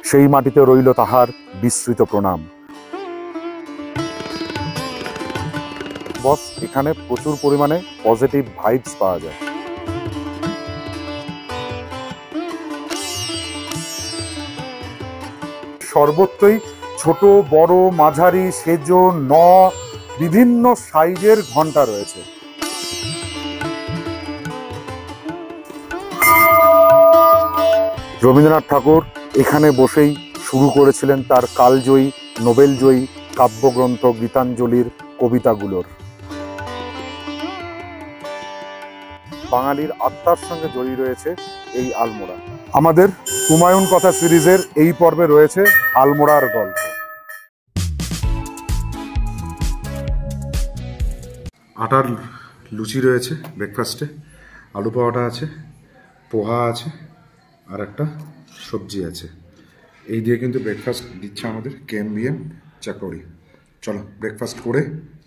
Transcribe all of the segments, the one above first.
সেই মাটিতে রইল তাহার বিস্তৃত প্রণাম। বস, এখানে প্রচুর পরিমাণে পজিটিভ ভাইবস পাওয়া যায়। সর্বত্রই ছোট বড় মাঝারি সেজ বিভিন্ন সাইজের ঘন্টা রয়েছে। রবীন্দ্রনাথ ঠাকুর এখানে বসেই শুরু করেছিলেন তার কালজয়ী নোবেলজয়ী কাব্যগ্রন্থ গীতাঞ্জলির কবিতাগুলোর। বাঙালির আত্মার সঙ্গে জড়িয়ে রয়েছে এই আলমোড়া। আমাদের হুমায়ুন কথা সিরিজের এই পর্বে রয়েছে আলমোড়ার গল্প। আটার লুচি রয়েছে ব্রেকফাস্টে, আলু পাওয়াটা আছে, পোহা আছে, আর একটা সবজি আছে। এই দিয়ে কিন্তু ব্রেকফাস্ট দিচ্ছে আমাদের কেএমবিএন চাকরি। চলো ব্রেকফাস্ট করে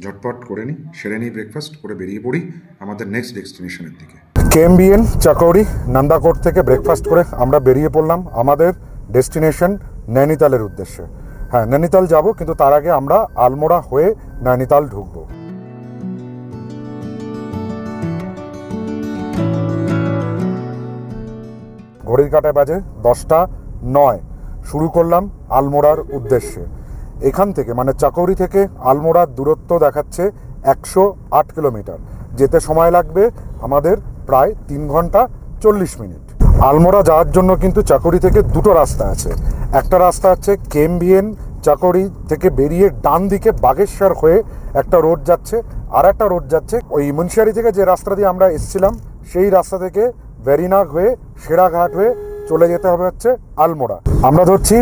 ঝটপট করে নিই, সেরে নিই, ব্রেকফাস্ট করে বেরিয়ে পড়ি আমাদের নেক্সট ডেস্টিনেশনের দিকে। কেএমবিএন চাকরি নন্দাকোট থেকে ব্রেকফাস্ট করে আমরা বেরিয়ে পড়লাম আমাদের ডেস্টিনেশন নৈনিতালের উদ্দেশ্যে। হ্যাঁ, নৈনিতাল যাব, কিন্তু তার আগে আমরা আলমোড়া হয়ে নৈনিতাল ঢুকবো। ঘড়ির কাঁটায় বাজে 10:09। শুরু করলাম আলমোড়ার উদ্দেশ্যে। এখান থেকে মানে চাকৌরি থেকে আলমোড়ার দূরত্ব দেখাচ্ছে 108 কিলোমিটার। যেতে সময় লাগবে আমাদের প্রায় 3 ঘন্টা 40 মিনিট। আলমোড়া যাওয়ার জন্য কিন্তু চাকৌরি থেকে দুটো রাস্তা আছে। একটা রাস্তা হচ্ছে কেএমবিএন চাকৌরি থেকে বেরিয়ে ডান দিকে বাগেশ্বর হয়ে একটা রোড যাচ্ছে, আর একটা রোড যাচ্ছে ওই মুন্সিয়ারি থেকে যে রাস্তা দিয়ে আমরা এসেছিলাম সেই রাস্তা থেকে ভেরিনাগ হয়ে সেরাঘাট হয়ে চলে যেতে হবে হচ্ছে আলমোড়া। আমরা ধরছি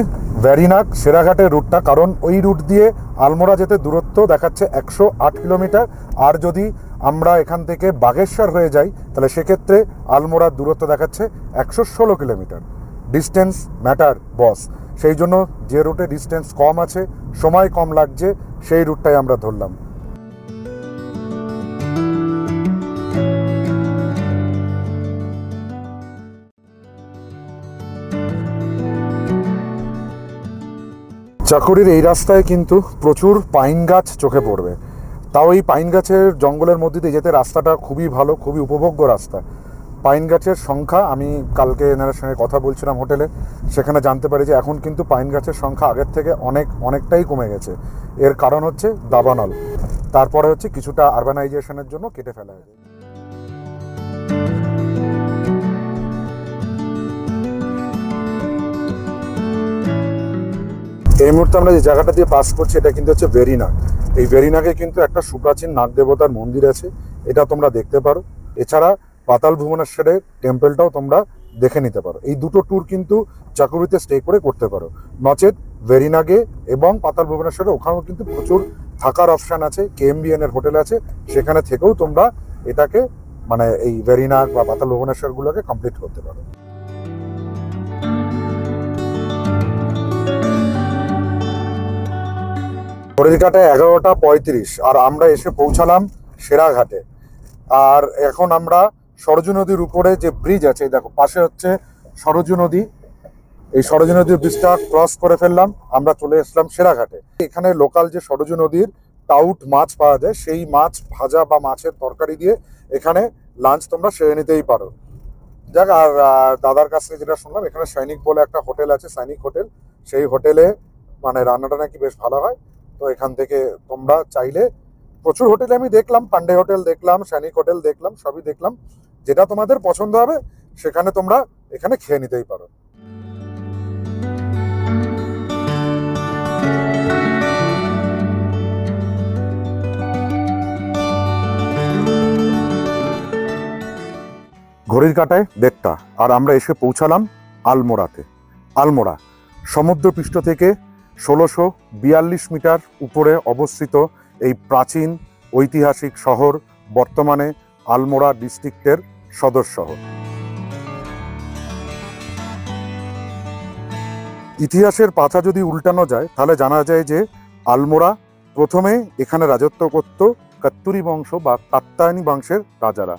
ভেরিনাগ সেরাঘাটের রুটটা, কারণ ওই রুট দিয়ে আলমোড়া যেতে দূরত্ব দেখাচ্ছে 108 কিলোমিটার। আর যদি আমরা এখান থেকে বাগেশ্বর হয়ে যাই তাহলে সেক্ষেত্রে আলমোড়ার দূরত্ব দেখাচ্ছে 116 কিলোমিটার। ডিস্টেন্স ম্যাটার বস, সেই জন্য যে রুটে ডিস্টেন্স কম আছে, সময় কম লাগছে, সেই রুটটাই আমরা ধরলাম। চাকুরির এই রাস্তায় কিন্তু প্রচুর পাইন গাছ চোখে পড়বে। তাও এই পাইন গাছের জঙ্গলের মধ্যে দিয়ে যেতে রাস্তাটা খুবই ভালো, খুবই উপভোগ্য রাস্তা। পাইন গাছের সংখ্যা, আমি কালকে এনার সঙ্গে কথা বলছিলাম হোটেলে, সেখানে জানতে পারি যে এখন কিন্তু পাইন গাছের সংখ্যা আগের থেকে অনেকটাই কমে গেছে। এর কারণ হচ্ছে দাবানল, তারপরে হচ্ছে কিছুটা আরবানাইজেশনের জন্য কেটে ফেলা হয়েছে। এই মুহূর্তে আমরা যে জায়গাটা দিয়ে পাস করছি এটা কিন্তু হচ্ছে ভেরিনাগ। এই ভেরিনাগে কিন্তু একটা সুপ্রাচীন নাগ দেবতার মন্দির আছে, এটা তোমরা দেখতে পারো। এছাড়া পাতাল ভুবনেশ্বরের টেম্পলটাও তোমরা দেখে নিতে পারো। এই দুটো ট্যুর কিন্তু চাকুরিতে স্টে করে করতে পারো, নচেত ভেরিনাগে এবং পাতাল ভুবনেশ্বরে ওখানেও কিন্তু প্রচুর থাকার অপশান আছে। কেএমবিএন এর হোটেল আছে, সেখানে থেকেও তোমরা এটাকে মানে এই ভেরিনাগ বা পাতাল ভুবনেশ্বরগুলোকে কমপ্লিট করতে পারো। ঘড়ির কাঁটায় 11:35 আর আমরা এসে পৌঁছালাম সেরাঘাটে। আর এখন আমরা সরজু নদীর উপরে যে ব্রিজ আছে, দেখো পাশে হচ্ছে সরজু নদী, এই সরজু নদীর ব্রিজটা ক্রস করে ফেললাম, আমরা চলে আসলাম সেরাঘাটে। এখানে লোকাল যে সরজু নদীর টাউট মাছ পাওয়া যায়, সেই মাছ ভাজা বা মাছের তরকারি দিয়ে এখানে লাঞ্চ তোমরা সেরে নিতেই পারো। যাক, আর দাদার কাছ থেকে যেটা শুনলাম, এখানে সৈনিক বলে একটা হোটেল আছে, সৈনিক হোটেল, সেই হোটেলে মানে রান্নাটা নাকি বেশ ভালো হয়। তো এখান থেকে তোমরা চাইলে, প্রচুর হোটেলে আমি দেখলাম, পান্ডে হোটেল দেখলাম, সৈনিক হোটেল দেখলাম, সবই দেখলাম, যেটা তোমাদের পছন্দ হবে সেখানে তোমরা এখানে খেয়ে নিতেই পারো। ঘড়ির কাঁটায় 1:30 আর আমরা এসে পৌঁছালাম আলমোড়াতে। আলমোড়া সমুদ্রপৃষ্ঠ থেকে 1642 মিটার উপরে অবস্থিত এই প্রাচীন ঐতিহাসিক শহর, বর্তমানে আলমোড়া ডিস্ট্রিক্টের সদর শহর। ইতিহাসের পাতা যদি উল্টানো যায় তাহলে জানা যায় যে আলমোড়া প্রথমে এখানে রাজত্ব করত কাত্তুরি বংশ বা কাত্তায়নী বংশের রাজারা।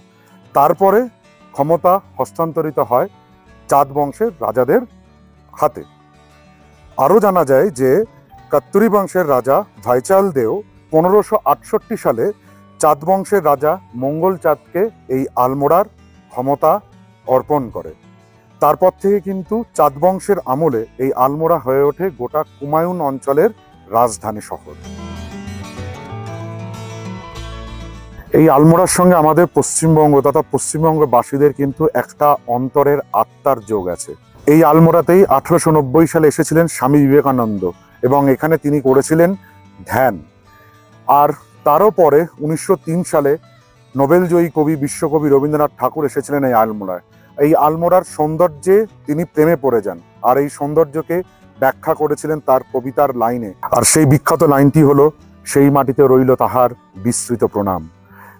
তারপরে ক্ষমতা হস্তান্তরিত হয় চাঁদ বংশের রাজাদের হাতে। আরও জানা যায় যে কাত্তুরি বংশের রাজা ভাইচাল দেও 1568 সালে চাঁদ বংশের রাজা মঙ্গল চাঁদকে এই আলমোড়ার ক্ষমতা অর্পণ করে। তারপর থেকে কিন্তু চাঁদ বংশের আমলে এই আলমোড়া হয়ে ওঠে গোটা কুমায়ুন অঞ্চলের রাজধানী শহর। এই আলমোড়ার সঙ্গে আমাদের পশ্চিমবঙ্গ তথা পশ্চিমবঙ্গবাসীদের কিন্তু একটা অন্তরের আত্মার যোগ আছে। এই আলমোড়াতেই 1890 সালে এসেছিলেন স্বামী বিবেকানন্দ এবং এখানে তিনি করেছিলেন ধ্যান। আর তারও পরে 1903 সালে নোবেলজয়ী কবি বিশ্বকবি রবীন্দ্রনাথ ঠাকুর এসেছিলেন এই আলমোড়ায়। এই আলমোড়ার সৌন্দর্যে তিনি প্রেমে পড়ে যান আর এই সৌন্দর্যকে ব্যাখ্যা করেছিলেন তার কবিতার লাইনে। আর সেই বিখ্যাত লাইনটি হলো, সেই মাটিতে রইল তাহার বিস্তৃত প্রণাম।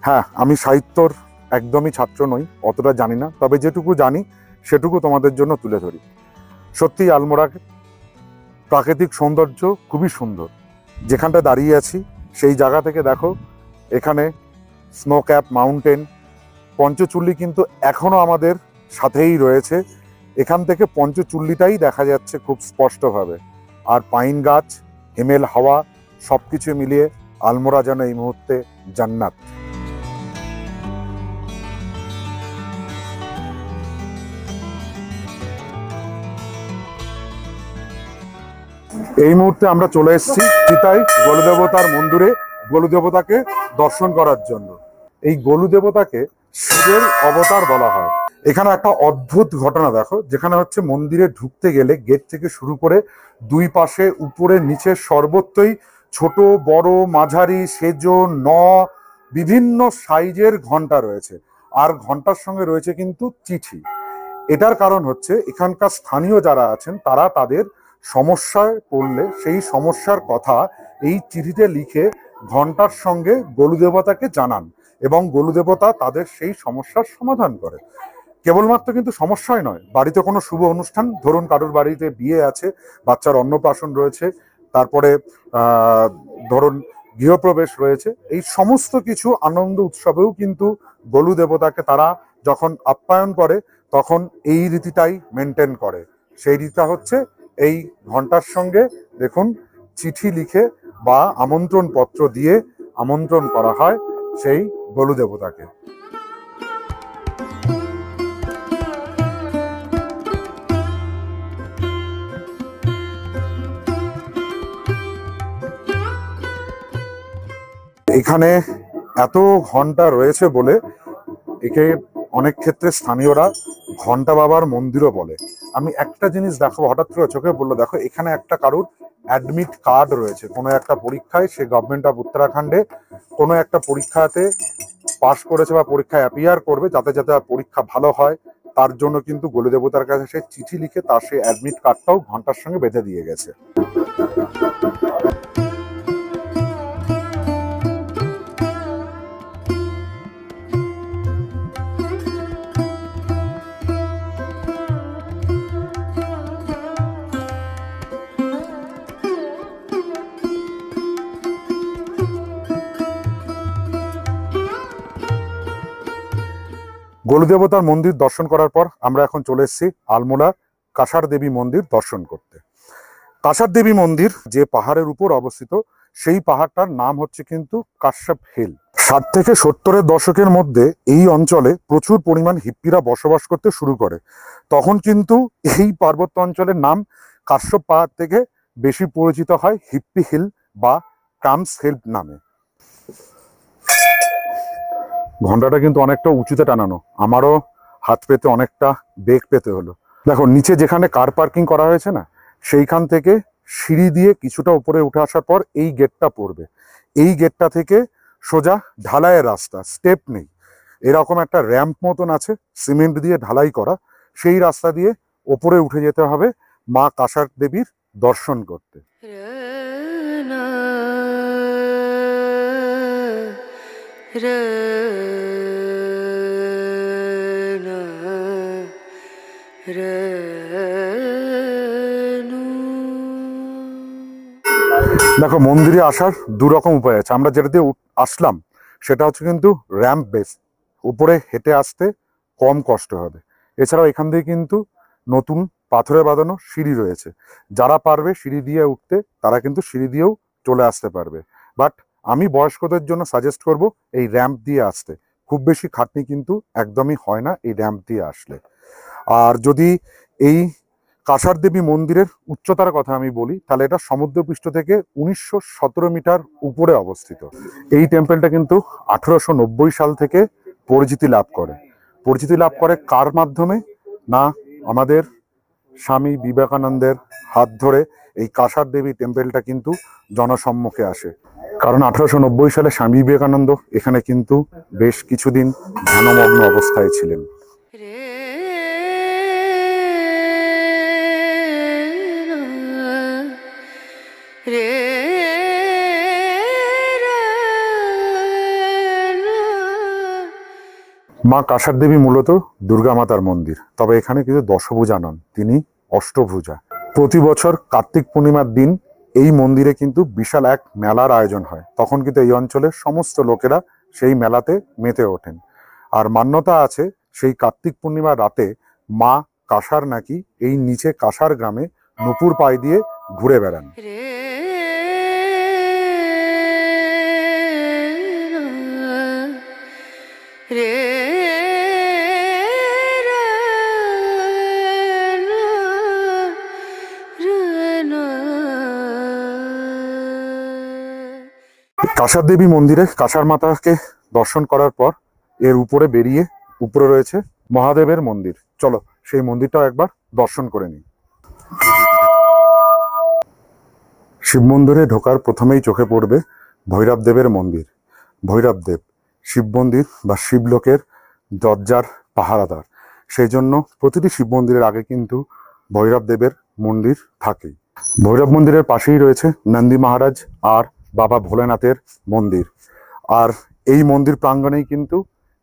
হ্যাঁ, আমি সাহিত্যর একদমই ছাত্র নই, অতটা জানি না, তবে যেটুকু জানি সেটুকু তোমাদের জন্য তুলে ধরি। সত্যি আলমোড়ার প্রাকৃতিক সৌন্দর্য খুবই সুন্দর। যেখানটা দাঁড়িয়ে আছি সেই জায়গা থেকে দেখো, এখানে স্নো ক্যাপ মাউন্টেন, পঞ্চচুল্লি কিন্তু এখনো আমাদের সাথেই রয়েছে। এখান থেকে পঞ্চচুল্লিটাই দেখা যাচ্ছে খুব স্পষ্টভাবে। আর পাইন গাছ, হিমেল হাওয়া সবকিছু মিলিয়ে আলমোড়া যেন এই মুহূর্তে জান্নাত। এই মুহূর্তে আমরা চলে এসেছি চিতাই গোলুদেবতার মন্দিরে গোলুদেবতাকে দর্শন করার জন্য। এই গোলুদেবতাকে শিবের অবতার বলা হয়। এখানে একটা অদ্ভুত ঘটনা দেখো, যেখানে হচ্ছে মন্দিরে ঢুকতে গেলে গেট থেকে শুরু করে দুই পাশে উপরে নিচে সর্বত্রই ছোট বড় মাঝারি সেজো বিভিন্ন সাইজের ঘন্টা রয়েছে। আর ঘন্টার সঙ্গে রয়েছে কিন্তু চিঠি। এটার কারণ হচ্ছে এখানকার স্থানীয় যারা আছেন তারা তাদের সমস্যায় পড়লে সেই সমস্যার কথা এই চিঠিতে লিখে ঘন্টার সঙ্গে গোলুদেবতাকে জানান এবং গোলুদেবতা তাদের সেই সমস্যার সমাধান করে। কেবলমাত্র কিন্তু সমস্যাই নয়, বাড়িতে কোনো শুভ অনুষ্ঠান, ধরুন কারোর বাড়িতে বিয়ে আছে, বাচ্চার অন্নপ্রাশন রয়েছে, তারপরে ধরুন গৃহপ্রবেশ রয়েছে, এই সমস্ত কিছু আনন্দ উৎসবেও কিন্তু গোলুদেবতাকে তারা যখন আপ্যায়ন করে তখন এই রীতিটাই মেনটেন করে। সেই রীতিটা হচ্ছে এই ঘন্টার সঙ্গে দেখুন চিঠি লিখে বা আমন্ত্রণ পত্র দিয়ে আমন্ত্রণ করা হয় সেই গোলুদেবতাকে। এখানে এত ঘন্টা রয়েছে বলে একে অনেক ক্ষেত্রে স্থানীয়রা ঘন্টা বাবার মন্দিরও বলে। আমি একটা জিনিস দেখাবো, হঠাৎ করে চোখে বললো, দেখো এখানে একটা কারুর অ্যাডমিট কার্ড রয়েছে কোনো একটা পরীক্ষায়, সে গভর্নমেন্ট অফ উত্তরাখণ্ডে কোনো একটা পরীক্ষাতে পাশ করেছে বা পরীক্ষায় অ্যাপিয়ার করবে, যাতে যাতে পরীক্ষা ভালো হয় তার জন্য কিন্তু গোলুদেবতার কাছে সে চিঠি লিখে তার সেই অ্যাডমিট কার্ডটাও ঘন্টার সঙ্গে বেঁধে দিয়ে গেছে। গোলুদেবতার মন্দির দর্শন করার পর আমরা এখন চলে এসেছি আলমোড়ার কাঁসার দেবী মন্দির দর্শন করতে। কাঁসার দেবী মন্দির যে পাহাড়ের উপর অবস্থিত, সেই পাহাড়টার নাম হচ্ছে কিন্তু কাশ্যপ হিল। 60 থেকে 70-এর দশকের মধ্যে এই অঞ্চলে প্রচুর পরিমাণ হিপ্পিরা বসবাস করতে শুরু করে। তখন কিন্তু এই পার্বত্য অঞ্চলের নাম কাশ্যপ পাহাড় থেকে বেশি পরিচিত হয় হিপ্পি হিল বা কামস হিল নামে। ঘন্টাটা কিন্তু অনেকটা উঁচুতে টানানো, আমারও হাত পেতে অনেকটা বেগ পেতে হলো। দেখো নিচে যেখানে কার পার্কিং করা হয়েছে না, সেইখান থেকে সিঁড়ি দিয়ে কিছুটা উপরে উঠে আসার পর এই গেটটা পড়বে। এই গেটটা থেকে সোজা ঢালাইয়ের রাস্তা, স্টেপ নেই, এরকম একটা র্যাম্প মতন আছে সিমেন্ট দিয়ে ঢালাই করা, সেই রাস্তা দিয়ে ওপরে উঠে যেতে হবে মা কাঁসার দেবীর দর্শন করতে। দেখো মন্দিরে আসার দুরকম উপায় আছে। আমরা যেটা দিয়ে আসলাম সেটা হচ্ছে কিন্তু র্যাম্প বেস, উপরে হেঁটে আসতে কম কষ্ট হবে। এছাড়াও এখান থেকে কিন্তু নতুন পাথরে বাঁধানো সিঁড়ি রয়েছে। যারা পারবে সিঁড়ি দিয়ে উঠতে তারা কিন্তু সিঁড়ি দিয়েও চলে আসতে পারবে, বাট আমি বয়স্কদের জন্য সাজেস্ট করব এই র্যাম্প দিয়ে আসতে। খুব বেশি খাটনি কিন্তু একদমই হয় না এই র্যাম্প দিয়ে আসলে। আর যদি এই কাঁসার দেবী মন্দিরের উচ্চতার কথা আমি বলি, তাহলে এটা সমুদ্রপৃষ্ঠ থেকে 1917 মিটার উপরে অবস্থিত। এই টেম্পলটা কিন্তু 1890 সাল থেকে পরিচিতি লাভ করে। পরিচিতি লাভ করে কার মাধ্যমে? না, আমাদের স্বামী বিবেকানন্দের হাত ধরে এই কাঁসার দেবী টেম্পলটা কিন্তু জনসম্মুখে আসে। কারণ 1890 সালে স্বামী বিবেকানন্দ এখানে কিন্তু বেশ কিছুদিন ধ্যানমগ্ন অবস্থায় ছিলেন। মা কাঁসার দেবী মূলত দুর্গা মাতার মন্দির, তবে এখানে কিন্তু দশভুজা নন, তিনি অষ্টভুজা। প্রতি বছর কার্তিক পূর্ণিমার দিন এই মন্দিরে কিন্তু বিশাল এক মেলার আয়োজন হয়। তখন কিন্তু এই অঞ্চলের সমস্ত লোকেরা সেই মেলাতে মেতে ওঠেন। আর মান্যতা আছে সেই কার্তিক পূর্ণিমার রাতে মা কাঁসার নাকি এই নিচে কাঁসার গ্রামে নুপুর পায়ে দিয়ে ঘুরে বেড়ান। কাঁসার দেবী মন্দিরে কাঁসার মাতাকে দর্শন করার পর এর উপরে বেরিয়ে উপরে রয়েছে মহাদেবের মন্দির। চলো সেই মন্দিরটাও একবার দর্শন করে নিই। শিব মন্দিরে ঢোকার প্রথমেই চোখে পড়বে ভৈরব দেবের মন্দির। ভৈরব দেব শিব মন্দির বা শিবলোকের দরজার পাহারাদার, সেই জন্য প্রতিটি শিব মন্দিরের আগে কিন্তু ভৈরব দেবের মন্দির থাকেই। ভৈরব মন্দিরের পাশেই রয়েছে নন্দী মহারাজ আর বাবা ভোলেনাথের মন্দির। আর এই মন্দির প্রাঙ্গণেই কিন্তু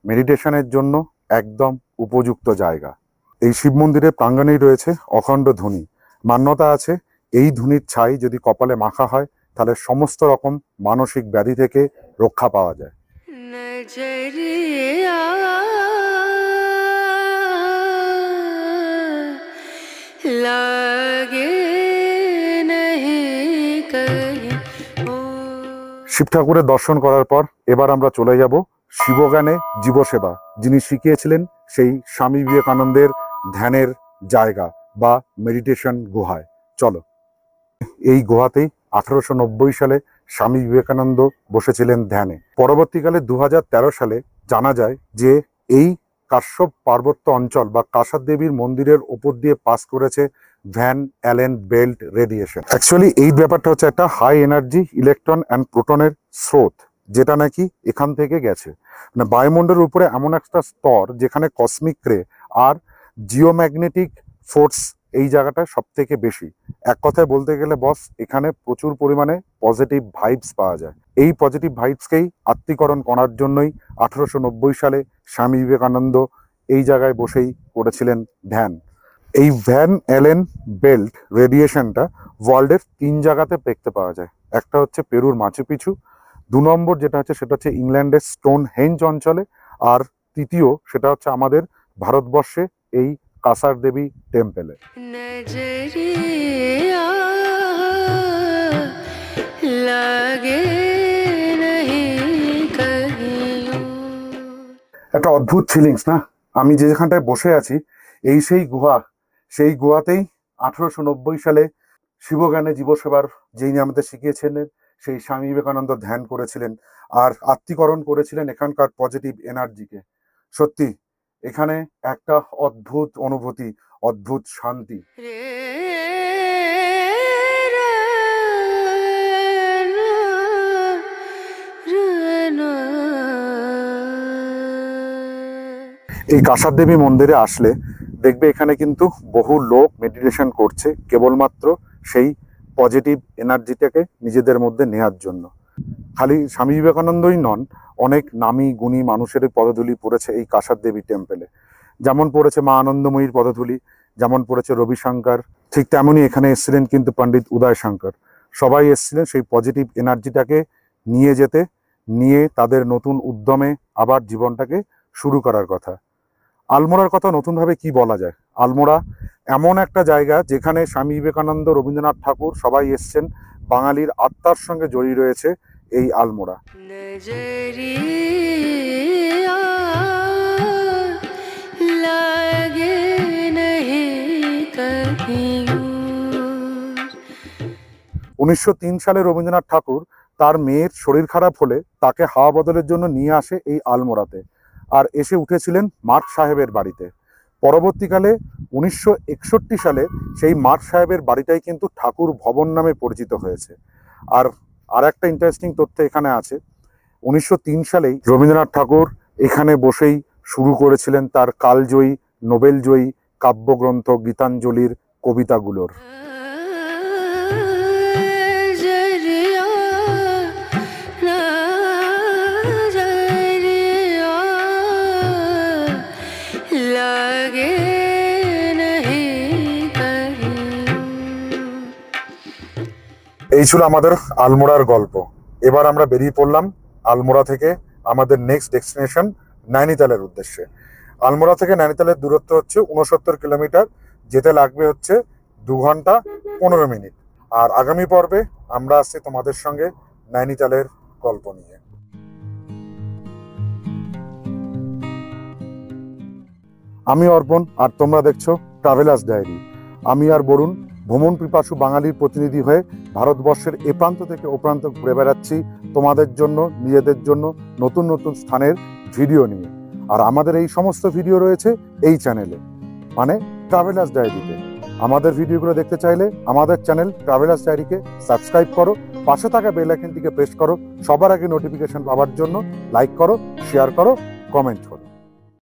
মেডিটেশনের জন্য একদম উপযুক্ত জায়গা। এই শিব মন্দিরের প্রাঙ্গণেই রয়েছে অখণ্ড ধুনি। মান্যতা আছে এই ধুনির ছাই যদি কপালে মাখা হয় তাহলে সমস্ত রকম মানসিক ব্যাধি থেকে রক্ষা পাওয়া যায়। শিব ঠাকুরের দর্শন করার পর এবার আমরা চলে যাব শিবজ্ঞানে জীবসেবা, যিনি শিখিয়েছিলেন সেই স্বামী বিবেকানন্দের ধ্যানের জায়গা বা মেডিটেশন গুহায়। চলো, এই গুহাতেই 1890 সালে স্বামী বিবেকানন্দ বসেছিলেন ধ্যানে। পরবর্তীকালে 2013 সালে জানা যায় যে এই কাশ্যপ পার্বত্য অঞ্চল বা কাঁসার দেবীর মন্দিরের উপর দিয়ে পাস করেছে Van Allen belt radiation. Actually এই ব্যাপারটা হচ্ছে একটা হাই এনার্জি ইলেকট্রন অ্যান্ড প্রোটনের স্রোত, যেটা নাকি এখান থেকে গেছে। মানে বায়ুমণ্ডলের উপরে এমন একটা স্তর যেখানে কসমিক রে আর জিওম্যাগনেটিক ফোর্স এই জায়গাটা সব থেকে বেশি। এক কথায় বলতে গেলে বস, এখানে প্রচুর পরিমাণে পজিটিভ ভাইবস পাওয়া যায়। এই পজিটিভ ভাইবসকেই আত্মীকরণ করার জন্যই 1890 সালে স্বামী বিবেকানন্দ এই জায়গায় বসেই করেছিলেন ধ্যান। এই ভ্যান অ্যালেন বেল্ট রেডিয়েশনটা ওয়ার্ল্ডের 3 জায়গাতে দেখতে পাওয়া যায়। একটা হচ্ছে পেরুর মাচু পিছু, 2 নম্বর যেটা হচ্ছে সেটা হচ্ছে ইংল্যান্ডের স্টোন হেঞ্জ অঞ্চলে, আর তৃতীয় সেটা হচ্ছে আমাদের ভারতবর্ষে এই কাঁসার দেবী টেম্পেলে। একটা অদ্ভুত ফিলিংস না? আমি যেখানটায় বসে আছি এই সেই গুহা, সেই গুহাতেই 1890 সালে শিবজ্ঞানে জীবসেবার যিনি আমাদের শিখিয়েছিলেন সেই স্বামী বিবেকানন্দ ধ্যান করেছিলেন আর আত্মীকরণ করেছিলেন এখানকার পজিটিভ এনার্জিকে। সত্যি এখানে একটা অদ্ভুত অনুভূতি, অদ্ভুত শান্তি। এই কাঁসার দেবী মন্দিরে আসলে দেখবে এখানে কিন্তু বহু লোক মেডিটেশন করছে কেবলমাত্র সেই পজিটিভ এনার্জিটাকে নিজেদের মধ্যে নেওয়ার জন্য। খালি স্বামী বিবেকানন্দই নন, অনেক নামী গুণী মানুষের পদধূলি পড়েছে এই কাঁসার দেবী টেম্পেলে। যেমন পড়েছে মা আনন্দময়ীর পদধূলি, যেমন পড়েছে রবিশঙ্কর, ঠিক তেমনই এখানে এসেছিলেন কিন্তু পণ্ডিত উদয় শঙ্কর। সবাই এসেছিলেন সেই পজিটিভ এনার্জিটাকে নিয়ে যেতে, নিয়ে তাদের নতুন উদ্যমে আবার জীবনটাকে শুরু করার কথা। আলমোড়ার কথা নতুনভাবে কি বলা যায়? আলমোড়া এমন একটা জায়গা যেখানে স্বামী বিবেকানন্দ, রবীন্দ্রনাথ ঠাকুর সবাই এসছেন। বাঙালির আত্মার সঙ্গে জড়িয়ে রয়েছে এই আলমোড়া। नजरिया लागे नहीं कहीं और। 1903 সালে রবীন্দ্রনাথ ঠাকুর তার মেয়ের শরীর খারাপ হলে তাকে হাওয়া বদলের জন্য নিয়ে আসে এই আলমোড়াতে, আর এসে উঠেছিলেন মার্ক সাহেবের বাড়িতে। পরবর্তীকালে 1961 সালে সেই মার্ক সাহেবের বাড়িটাই কিন্তু ঠাকুর ভবন নামে পরিচিত হয়েছে। আর একটা ইন্টারেস্টিং তথ্য এখানে আছে, 1903 সালেই রবীন্দ্রনাথ ঠাকুর এখানে বসেই শুরু করেছিলেন তার কালজয়ী, নোবেলজয়ী কাব্যগ্রন্থ গীতাঞ্জলির কবিতাগুলোর। नजरिया नजरिया लागे नहीं कहीं और। এই ছিল আমাদের আলমোড়ার গল্প। এবার আমরা বেরিয়ে পড়লাম আলমোড়া থেকে আমাদের নেক্সট ডেস্টিনেশন নৈনিতালের উদ্দেশ্যে। আলমোড়া থেকে নৈনিতালের দূরত্ব হচ্ছে 69 কিলোমিটার, যেতে লাগবে হচ্ছে 2 ঘন্টা 15 মিনিট। আর আগামী পর্বে আমরা আসছি তোমাদের সঙ্গে নৈনিতালের গল্প নিয়ে। আমি অর্পণ, আর তোমরা দেখছো ট্রাভেলার্স ডায়েরি। আমি আর বরুণ ভ্রমণ পিপাসু বাঙালির প্রতিনিধি হয়ে ভারতবর্ষের এ প্রান্ত থেকে ও প্রান্ত ঘুরে বেড়াচ্ছি তোমাদের জন্য, নিজেদের জন্য নতুন নতুন স্থানের ভিডিও নিয়ে। আর আমাদের এই সমস্ত ভিডিও রয়েছে এই চ্যানেলে, মানে ট্রাভেলার্স ডায়েরিতে। আমাদের ভিডিওগুলো দেখতে চাইলে আমাদের চ্যানেল ট্রাভেলার্স ডায়েরিকে সাবস্ক্রাইব করো, পাশে থাকা বেল আইকনটিকে প্রেস করো, সবার আগে নোটিফিকেশন পাওয়ার জন্য লাইক করো, শেয়ার করো, কমেন্ট করো।